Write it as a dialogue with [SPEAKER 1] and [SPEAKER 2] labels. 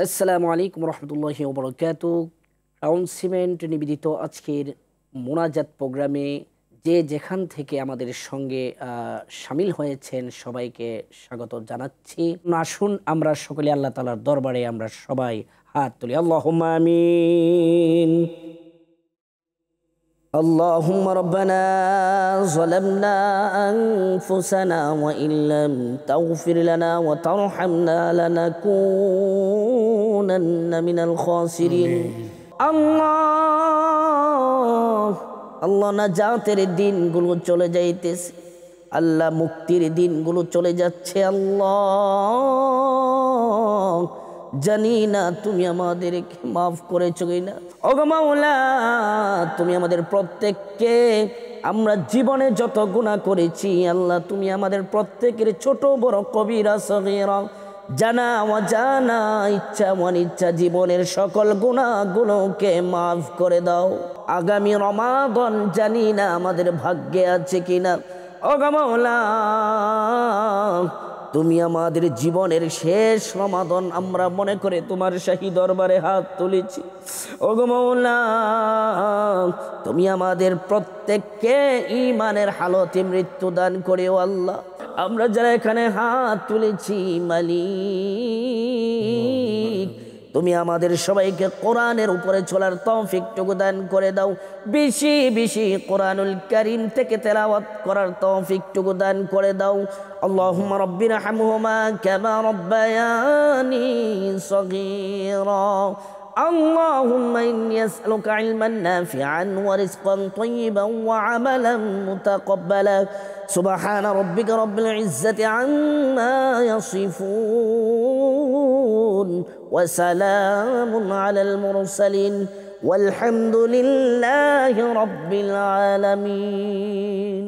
[SPEAKER 1] আসসালামু আলাইকুম রহমতুল্লাহি ওয়া বারাকাতুহু। রাউন্ড সিমেন্ট নিবেদিত আজকের মোনাজাত প্রোগ্রামে যে যেখান থেকে আমাদের সঙ্গে শামিল হয়েছেন সবাইকে স্বাগত জানাচ্ছি। আসুন আমরা সকলে আল্লাহ তাআলার দরবারে আমরা সবাই হাত তুলি। আল্লাহুম্মা আমিন। اللهم ربنا ظلمنا أنفسنا وإن لم تغفر لنا وترحمنا لنكونن من الخاسرين আল্লাহ আল্লাহ নাজাতের দিনগুলো চলে যাইতেছে, আল্লাহ মুক্তির দিনগুলো চলে যাচ্ছে। আল্লাহ জানি না তুমি আমাদেরকে মাফ করেছো কিনা। ওগো মাওলা, তুমি আমাদের প্রত্যেককে, আমরা জীবনে যত গুনাহ করেছি আল্লাহ তুমি আমাদের প্রত্যেকের ছোট বড় কবিরা সগীরা জানা অজানা ইচ্ছা অনিচ্ছা জীবনের সকল গুনাহগুলোকে মাফ করে দাও। আগামী রমাদান জানি না আমাদের ভাগ্যে আছে কিনা। ওগো মাওলা, তুমি আমাদের জীবনের শেষ রমাদান আমরা মনে করে তোমার শাহী দরবারে হাত তুলেছি। ওগো মাওলা, তুমি আমাদের প্রত্যেককে ঈমানের হালতে মৃত্যু দান করেও আল্লাহ। আমরা যারা এখানে হাত তুলেছি মালিক, তুমি আমাদের সবাইকে কোরআনের উপরে চলার তৌফিকটুকু দান করে দাও। বেশি বেশি কোরআনুল কারীম থেকে তেলাওয়াত করার তৌফিকটুকু দান করে দাও। আল্লাহুম্মা রাব্বিনা হামহুমা কামা রাব্বায়ানি সগীরা। اللهم إني أسألك علما نافعا ورزقا طيبا وعملا متقبلا سبحان ربك رب العزة عما يصفون وسلام على المرسلين والحمد لله رب العالمين.